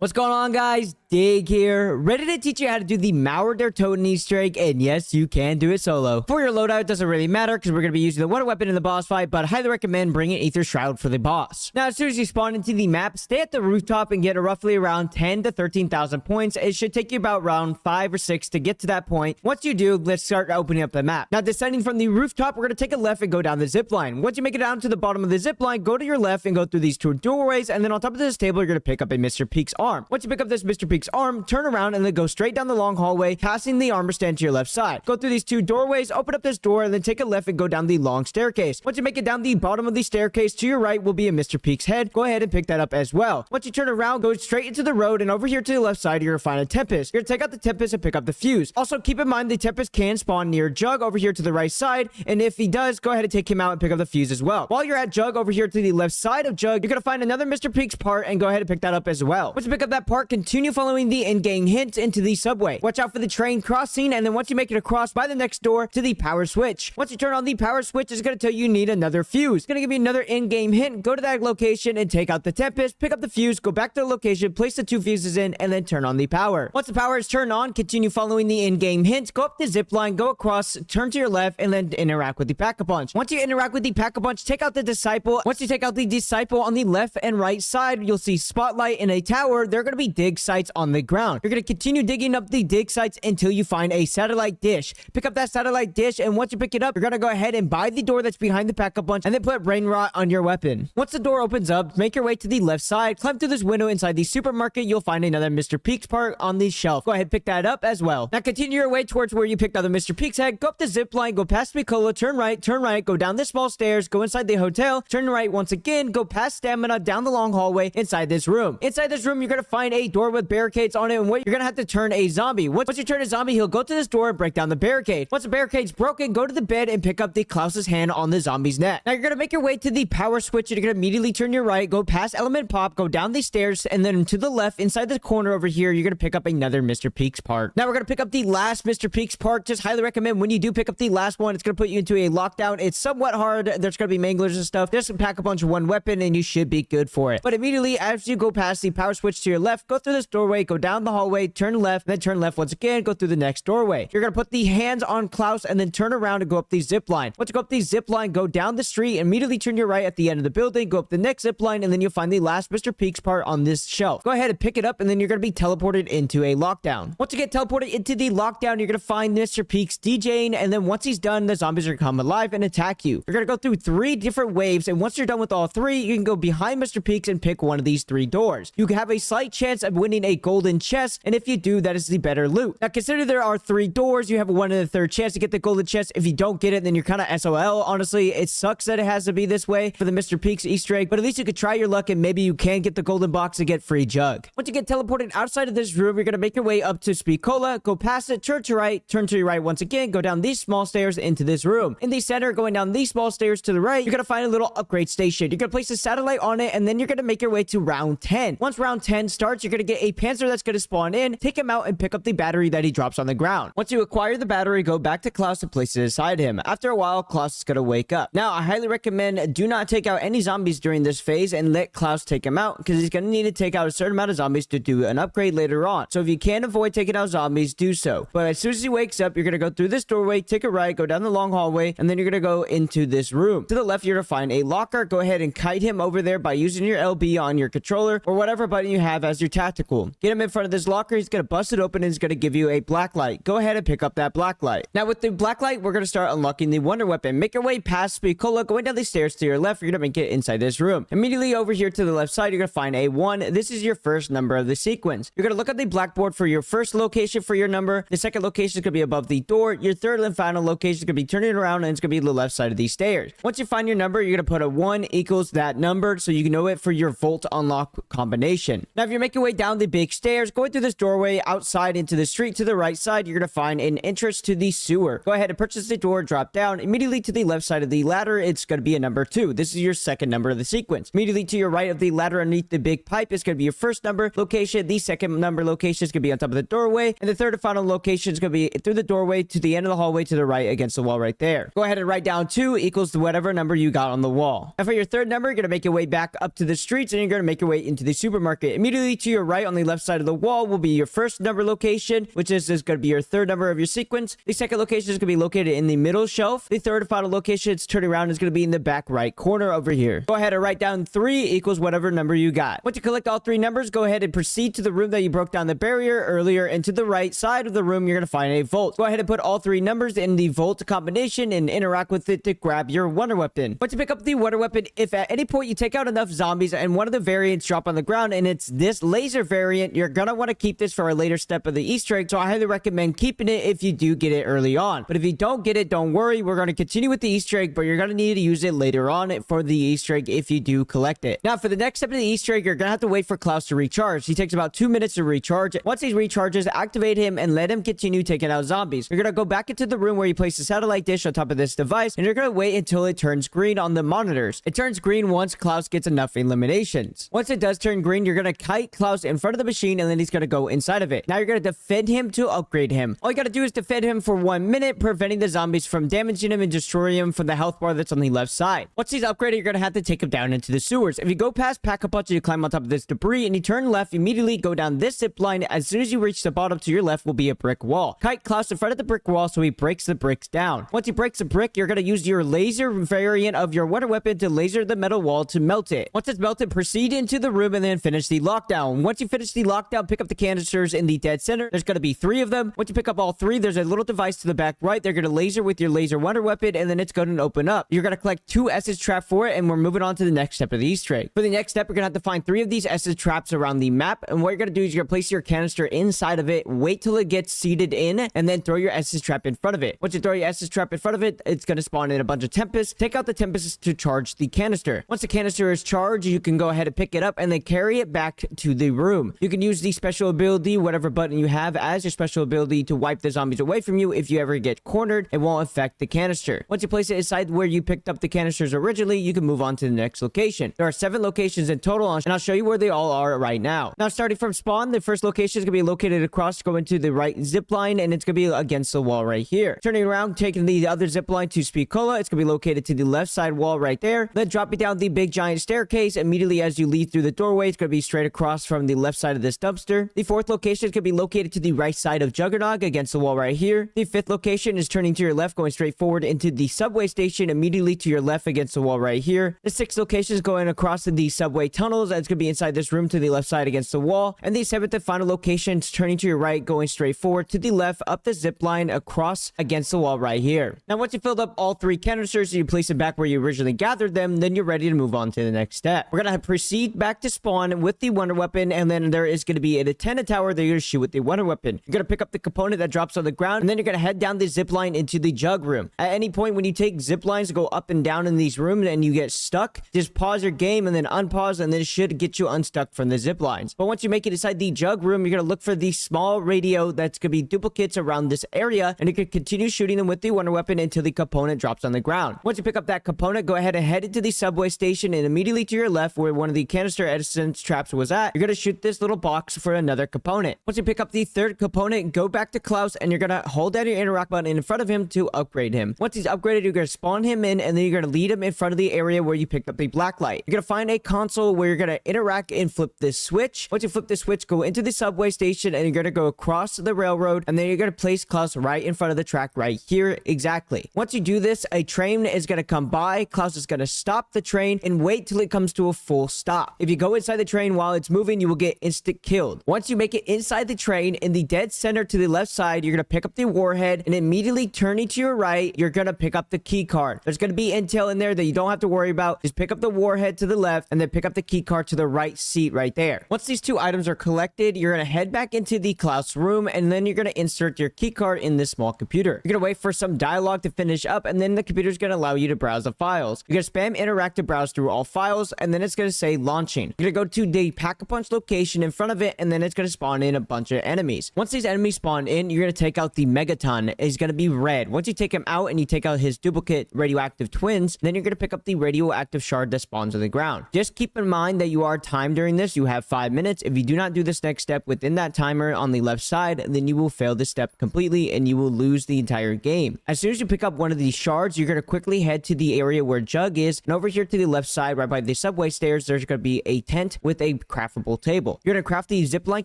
What's going on, guys? Dig here, ready to teach you how to do the MAUER der Toten Easter egg, and yes, you can do it solo. For your loadout, it doesn't really matter because we're going to be using the water weapon in the boss fight, but I highly recommend bringing Aether Shroud for the boss. Now, as soon as you spawn into the map, stay at the rooftop and get roughly around 10 to 13,000 points. It should take you about around 5 or 6 to get to that point. Once you do, let's start opening up the map. Now, descending from the rooftop, we're going to take a left and go down the zip line. Once you make it down to the bottom of the zip line, go to your left and go through these two doorways, and then on top of this table, you're going to pick up a Mr. Peak's arm. Once you pick up this Mr. Peak's arm, turn around and then go straight down the long hallway, passing the armor stand to your left side. Go through these two doorways, open up this door, and then take a left and go down the long staircase. Once you make it down the bottom of the staircase, to your right will be a Mr. Peak's head. Go ahead and pick that up as well. Once you turn around, go straight into the road, and over here to the left side, you're gonna find a Tempest. You're gonna take out the Tempest and pick up the fuse. Also, keep in mind the Tempest can spawn near Jug over here to the right side, and if he does, go ahead and take him out and pick up the fuse as well. While you're at Jug over here to the left side of Jug, you're gonna find another Mr. Peak's part, and go ahead and pick that up as well. Once you pick up that part, continue following the in-game hints into the subway. Watch out for the train crossing, and then once you make it across by the next door to the power switch. Once you turn on the power switch, it's going to tell you need another fuse. It's going to give you another in-game hint. Go to that location and take out the Tempest, pick up the fuse, go back to the location, place the two fuses in, and then turn on the power. Once the power is turned on, continue following the in-game hint. Go up the zip line, go across, turn to your left, and then interact with the Pack-a-Punch. Once you interact with the Pack-a-Punch, take out the Disciple. Once you take out the Disciple on the left and right side, you'll see Spotlight in a tower. There are going to be dig sites on the ground. You're going to continue digging up the dig sites until you find a satellite dish. Pick up that satellite dish, and once you pick it up, you're gonna go ahead and buy the door that's behind the Pack-a-Punch, and then put Rain Rot on your weapon. Once the door opens up, make your way to the left side, climb through this window inside the supermarket. You'll find another Mr. Peak's part on the shelf. Go ahead, pick that up as well. Now continue your way towards where you picked up the Mr. Peak's head. Go up the zip line, go past Piccolo, turn right, go down the small stairs, go inside the hotel, turn right once again, go past Stamina, down the long hallway, inside this room. Inside this room, you're gonna find a door with barricades on it, and what you're gonna have to turn a zombie. Once you turn a zombie, he'll go to this door and break down the barricade. Once the barricade's broken, go to the bed and pick up the KLAUS's hand on the zombie's neck. Now you're gonna make your way to the power switch, and you're gonna immediately turn your right, go past Element Pop, go down these stairs, and then to the left, inside the corner over here, you're gonna pick up another Mr. Peak's part. Now we're gonna pick up the last Mr. Peak's part. Just highly recommend when you do pick up the last one, it's gonna put you into a lockdown. It's somewhat hard. There's gonna be manglers and stuff. Just pack a bunch of one weapon, and you should be good for it. But immediately, as you go past the power switch to your left, go through this doorway, go down the hallway, turn left, then turn left once again, go through the next doorway. You're gonna put the hands on KLAUS and then turn around and go up the zip line. Once you go up the zip line, go down the street, immediately turn your right at the end of the building, go up the next zip line, and then you'll find the last Mr. Peak's part on this shelf. Go ahead and pick it up, and then you're gonna be teleported into a lockdown. Once you get teleported into the lockdown, you're gonna find Mr. Peak's DJing, and then once he's done, the zombies are gonna come alive and attack you. You're gonna go through 3 different waves, and once you're done with all 3, you can go behind Mr. Peak's and pick one of these 3 doors. You have a slight chance of winning a golden chest, and if you do, that is the better loot. Now consider there are 3 doors. You have a 1 in the 3rd chance to get the golden chest. If you don't get it, then you're kind of SOL. Honestly, it sucks that it has to be this way for the Mr. Peak's Easter egg, but at least you could try your luck and maybe you can get the golden box and get free Jug. Once you get teleported outside of this room, you're gonna make your way up to Speed Cola, go past it, turn to your right once again, go down these small stairs into this room. In the center, going down these small stairs to the right, you're gonna find a little upgrade station. You're gonna place a satellite on it, and then you're gonna make your way to round 10. Once round 10 starts, you're gonna get a Panzer that's gonna spawn in, take him out, and pick up the battery that he drops on the ground. Once you acquire the battery, go back to KLAUS and place it beside him. After a while, KLAUS is gonna wake up. Now, I highly recommend do not take out any zombies during this phase and let KLAUS take him out, because he's gonna need to take out a certain amount of zombies to do an upgrade later on. So if you can avoid taking out zombies, do so. But as soon as he wakes up, you're gonna go through this doorway, take a right, go down the long hallway, and then you're gonna go into this room. To the left, you're gonna find a locker. Go ahead and kite him over there by using your LB on your controller or whatever button you have as your tactical. Get him in front of this locker. He's gonna bust it open and he's gonna give you a black light. Go ahead and pick up that black light. Now with the black light, we're gonna start unlocking the wonder weapon. Make your way past Speed Cola, going down the stairs to your left. You're gonna make it inside this room. Immediately over here to the left side, you're gonna find a 1. This is your first number of the sequence. You're gonna look at the blackboard for your first location for your number. The second location is gonna be above the door. Your third and final location is gonna be turning around, and it's gonna be the left side of these stairs. Once you find your number, you're gonna put a 1 equals that number so you can know it for your Volt unlock combination. Now if you're making your way down the big stairs, going through this doorway outside into the street to the right side, you're gonna find an entrance to the sewer. Go ahead and purchase the door, drop down. Immediately to the left side of the ladder, it's gonna be a number 2. This is your second number of the sequence. Immediately to your right of the ladder underneath the big pipe is gonna be your first number location. The second number location is gonna be on top of the doorway, and the third and final location is gonna be through the doorway to the end of the hallway to the right against the wall right there. Go ahead and write down 2 equals to whatever number you got on the wall. And for your third number, you're gonna make your way back up to the streets, and you're gonna make your way into the supermarket. Immediately Immediately to your right on the left side of the wall will be your first number location, which is going to be your third number of your sequence. The second location is going to be located in the middle shelf. The third and final location it's turning around is going to be in the back right corner over here. Go ahead and write down 3 equals whatever number you got. Once you collect all 3 numbers, go ahead and proceed to the room that you broke down the barrier earlier, and to the right side of the room you're going to find a vault. Go ahead and put all 3 numbers in the vault combination and interact with it to grab your wonder weapon. Once you pick up the wonder weapon, if at any point you take out enough zombies and one of the variants drop on the ground and it's this laser variant, you're gonna want to keep this for a later step of the Easter egg, so I highly recommend keeping it if you do get it early on. But if you don't get it, don't worry, we're going to continue with the Easter egg, but you're going to need to use it later on for the Easter egg if you do collect it. Now for the next step of the Easter egg, you're going to have to wait for Klaus to recharge. He takes about 2 minutes to recharge. Once he recharges, activate him and let him continue taking out zombies. You're going to go back into the room where you place the satellite dish on top of this device, and you're going to wait until it turns green on the monitors. It turns green once Klaus gets enough eliminations. Once it does turn green, you're going to kite Klaus in front of the machine, and then he's going to go inside of it. Now you're going to defend him to upgrade him. All you got to do is defend him for 1 minute, preventing the zombies from damaging him and destroying him from the health bar that's on the left side. Once he's upgraded, you're going to have to take him down into the sewers. If you go past Pack-a-Punch and you climb on top of this debris and you turn left, immediately go down this zip line. As soon as you reach the bottom, to your left will be a brick wall. Kite Klaus in front of the brick wall so he breaks the bricks down. Once he breaks the brick, you're going to use your laser variant of your wonder weapon to laser the metal wall to melt it. Once it's melted, proceed into the room and then finish the lockdown. Once you finish the lockdown, pick up the canisters in the dead center. There's going to be 3 of them. Once you pick up all 3, there's a little device to the back right. They're going to laser with your laser wonder weapon, and then it's going to open up. You're going to collect 2 S's trap for it, and we're moving on to the next step of the Easter egg. For the next step, you're going to have to find 3 of these S's traps around the map, and what you're going to do is you're going to place your canister inside of it, wait till it gets seated in, and then throw your S's trap in front of it. Once you throw your S's trap in front of it, it's going to spawn in a bunch of tempests. Take out the tempests to charge the canister. Once the canister is charged, you can go ahead and pick it up and then carry it back to the room. You can use the special ability, whatever button you have as your special ability, to wipe the zombies away from you. If you ever get cornered, it won't affect the canister. Once you place it inside where you picked up the canisters originally, you can move on to the next location. There are 7 locations in total, and I'll show you where they all are right now. Now, starting from spawn, the first location is going to be located across, going to the right zip line, and it's going to be against the wall right here. Turning around, taking the other zip line to Spicola, it's going to be located to the left side wall right there. Then dropping down the big giant staircase, immediately as you lead through the doorway, it's going to be straight across from the left side of this dumpster. The 4th location is going to be located to the right side of Juggernog against the wall right here. The 5th location is turning to your left, going straight forward into the subway station, immediately to your left against the wall right here. The 6th location is going across the subway tunnels, and it's going to be inside this room to the left side against the wall. And the 7th and final location is turning to your right, going straight forward to the left up the zip line across against the wall right here. Now, once you filled up all 3 canisters and you place them back where you originally gathered them, then you're ready to move on to the next step. We're going to proceed back to spawn with the wonder weapon, and then there is going to be an antenna tower that you're going to shoot with the wonder weapon. You're going to pick up the component that drops on the ground, and then you're going to head down the zip line into the jug room. At any point when you take zip lines to go up and down in these rooms and you get stuck, just pause your game and then unpause, and then it should get you unstuck from the zip lines. But once you make it inside the jug room, you're going to look for the small radio that's going to be duplicates around this area, and you can continue shooting them with the wonder weapon until the component drops on the ground. Once you pick up that component, go ahead and head into the subway station, and immediately to your left where one of the canister essence traps was at, you're going to shoot this little box for another component. Once you pick up the 3rd component, go back to Klaus, and you're going to hold down your interact button in front of him to upgrade him. Once he's upgraded, you're going to spawn him in, and then you're going to lead him in front of the area where you picked up the black light. You're going to find a console where you're going to interact and flip this switch. Once you flip this switch, go into the subway station, and you're going to go across the railroad, and then you're going to place Klaus right in front of the track right here. Exactly. Once you do this, a train is going to come by. Klaus is going to stop the train and wait till it comes to a full stop. If you go inside the train while it's moving, you will get instant killed. Once you make it inside the train, in the dead center to the left side, you're going to pick up the warhead, and immediately turning to your right, you're going to pick up the key card. There's going to be intel in there that you don't have to worry about. Just pick up the warhead to the left, and then pick up the key card to the right seat right there. Once these 2 items are collected, you're going to head back into the Klaus room, and then you're going to insert your key card in this small computer. You're going to wait for some dialogue to finish up, and then the computer is going to allow you to browse the files. You're going to spam interact to browse through all files, and then it's going to say launching. You're going to go to the Pack-a-Punch location in front of it, and then it's going to spawn in a bunch of enemies. Once these enemies spawn in, you're going to take out the Megaton. It's going to be red. Once you take him out and you take out his duplicate radioactive twins, then you're going to pick up the radioactive shard that spawns on the ground. Just keep in mind that you are timed during this. You have 5 minutes. If you do not do this next step within that timer on the left side, then you will fail this step completely and you will lose the entire game. As soon as you pick up one of these shards, you're going to quickly head to the area where Jug is, and over here to the left side right by the subway stairs, there's going to be a tent with a craftable table. You're going to craft the zipline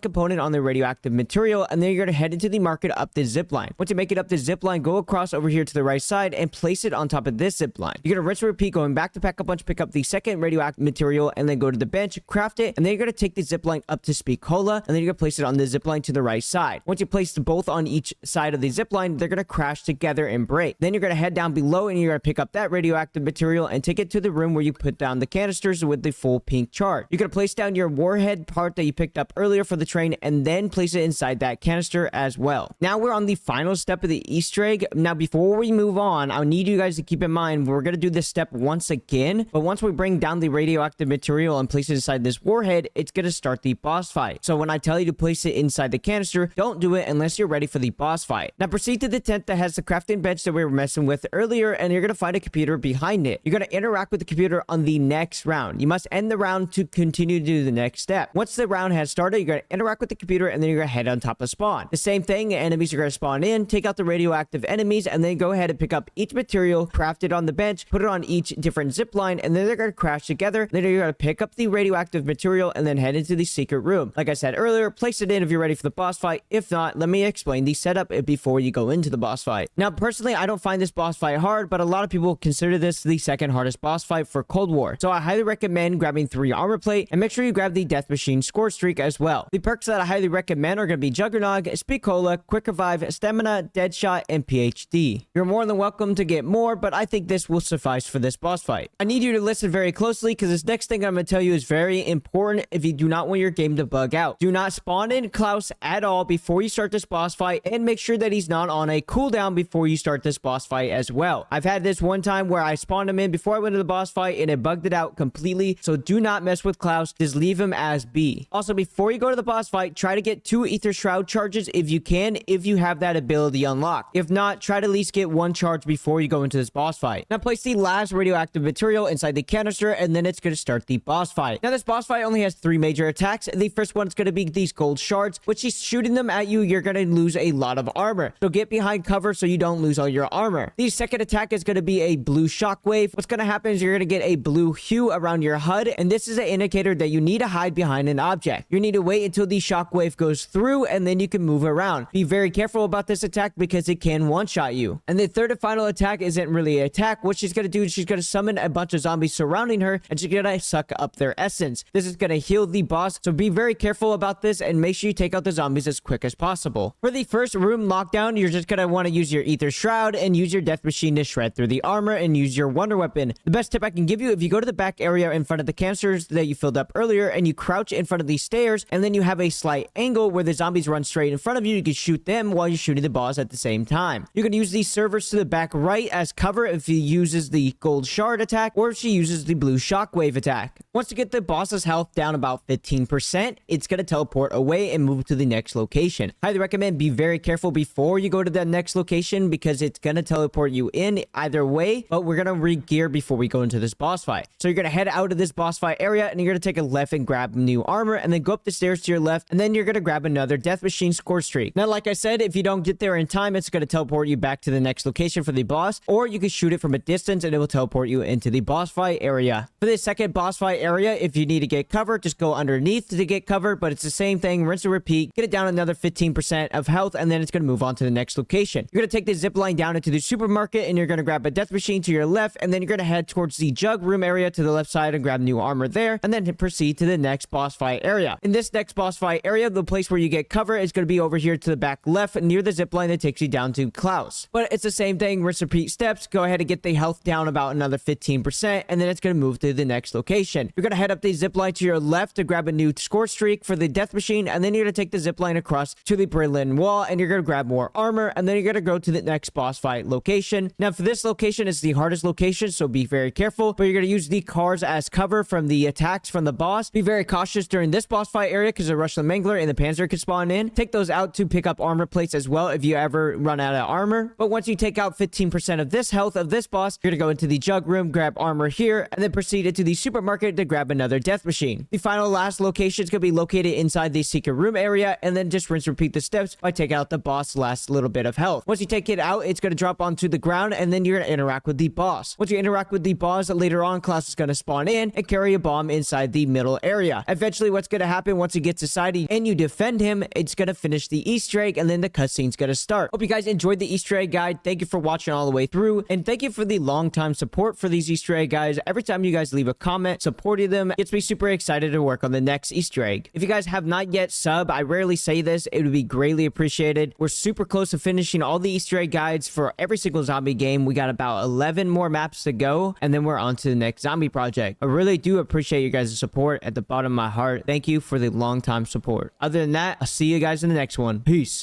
component on the radioactive material, and then you're going to head into the market up the zipline. Once you make it up the zipline, go across over here to the right side and place it on top of this zipline. You're going to rinse and repeat, going back to pack a bunch, pick up the second radioactive material, and then go to the bench, craft it, and then you're going to take the zipline up to Speakola, and then you're going to place it on the zipline to the right side. Once you place both on each side of the zipline, they're going to crash together and break. Then you're going to head down below, and you're going to pick up that radioactive material and take it to the room where you put down the canisters with the full pink charge. You're going to place down your warhead part that you picked up earlier for the train, and then place it inside that canister as well. Now we're on the final step of the Easter egg. Now before we move on, I need you guys to keep in mind we're going to do this step once again, but once we bring down the radioactive material and place it inside this warhead, it's going to start the boss fight. So when I tell you to place it inside the canister, don't do it unless you're ready for the boss fight. Now proceed to the tent that has the crafting bench that we were messing with earlier, and you're going to find a computer behind it. You're going to interact with the computer on the next round. You must end the round to continue to do the next step. Once the round has started, you're going to interact with the computer, and then you're going to head on top of spawn. The same thing, enemies are going to spawn in, take out the radioactive enemies, and then go ahead and pick up each material, craft it on the bench, put it on each different zip line, and then they're going to crash together. Then you're going to pick up the radioactive material and then head into the secret room. Like I said earlier, place it in if you're ready for the boss fight. If not, let me explain the setup before you go into the boss fight. Now, personally, I don't find this boss fight hard, but a lot of people consider this the second hardest boss fight for Cold War. So I highly recommend grabbing 3 armor plate, and make sure you grab the Death Machine score streak as well. The perks that I highly recommend are going to be Juggernog, Speakola, Quick Revive, Stamina, Deadshot, and PhD. You're more than welcome to get more, but I think this will suffice for this boss fight. I need you to listen very closely because this next thing I'm going to tell you is very important if you do not want your game to bug out. Do not spawn in KLAUS at all before you start this boss fight, and make sure that he's not on a cooldown before you start this boss fight as well. I've had this one time where I spawned him in before I went to the boss fight and it bugged it out completely, so do not mess with KLAUS. Just leave him as B. Also, before you go to the boss fight, try to get 2 Ether Shroud charges if you can, if you have that ability unlocked. If not, try to at least get 1 charge before you go into this boss fight. Now place the last radioactive material inside the canister, and then it's going to start the boss fight. Now this boss fight only has 3 major attacks. The first one is going to be these gold shards, which he's shooting them at you, you're going to lose a lot of armor. So get behind cover so you don't lose all your armor. The second attack is going to be a blue shockwave. What's going to happen is you're going to get a blue hue around your HUD, and this is an indicator that you need to hide behind an object. You need to wait until the shockwave goes through, and then you can move around. Be very careful about this attack because it can one-shot you. And the third and final attack isn't really an attack. What she's going to do is she's going to summon a bunch of zombies surrounding her, and she's going to suck up their essence. This is going to heal the boss, so be very careful about this and make sure you take out the zombies as quick as possible. For the first room lockdown, you're just going to want to use your Ether Shroud and use your Death Machine to shred through the armor and use your Wonder Weapon. The best tip I can give you, if you go to the back area in front of the canisters that you filled up earlier and you crouch in front of these stairs, and then you have a slight angle where the zombies run straight in front of you, you can shoot them while you're shooting the boss at the same time. You can use these servers to the back right as cover if he uses the gold shard attack or if she uses the blue shockwave attack. Once you get the boss's health down about 15%, it's going to teleport away and move to the next location. Highly recommend be very careful before you go to the next location because it's going to teleport you in either way, but we're going to re-gear before we go into this boss fight. So you're going to head out of this boss fight area, and you're going to take a left and grab new armor, and then go up the stairs to your left, and then you're going to grab another Death Machine score streak. Now, like I said, if you don't get there in time, it's going to teleport you back to the next location for the boss, or you can shoot it from a distance and it will teleport you into the boss fight area. For the second boss fight area, if you need to get cover, just go underneath to get cover, but it's the same thing, rinse and repeat, get it down another 15% of health, and then it's going to move on to the next location. You're going to take the zip line down into the supermarket, and you're going to grab a Death Machine to your left, and then you're going to head towards the jug room area to the left side and grab new armor there, and then proceed to the next boss fight area. In this next boss fight area, the place where you get cover is going to be over here to the back left near the zip line that takes you down to KLAUS. But it's the same thing, rinse repeat steps, go ahead and get the health down about another 15%, and then it's going to move to the next location. You're going to head up the zip line to your left to grab a new score streak for the Death Machine, and then you're going to take the zip line across to the Berlin Wall, and you're going to grab more armor, and then you're going to go to the next boss fight location. Now, for this location, it's the hardest location, so be very careful, but you're going to use the cars as cover from the attacks from the boss. Be very cautious during this boss fight area because the Russian Mangler and the Panzer can spawn in. Take those out to pick up armor plates as well if you ever run out of armor. But once you take out 15% of this health of this boss, you're going to go into the jug room, grab armor here, and then proceed into the supermarket to grab another Death Machine. The final last location is going to be located inside the secret room area, and then just rinse repeat the steps by taking out the boss' last little bit of health. Once you take it out, it's going to drop onto the ground, and then you're going to interact with the boss. Once you interact with the boss, later on, KLAUS is going to spawn in and carry a bomb inside the middle area. area. Eventually, what's gonna happen once he gets inside and you defend him, it's gonna finish the Easter egg, and then the cutscene's gonna start. Hope you guys enjoyed the Easter egg guide. Thank you for watching all the way through, and thank you for the long time support for these Easter egg guides. Every time you guys leave a comment supporting them, gets me super excited to work on the next Easter egg. If you guys have not yet sub, I rarely say this, it would be greatly appreciated. We're super close to finishing all the Easter egg guides for every single zombie game. We got about 11 more maps to go, and then we're on to the next zombie project. I really do appreciate you guys' support at the bottom of my heart. Thank you for the long time support. Other than that, I'll see you guys in the next one. Peace.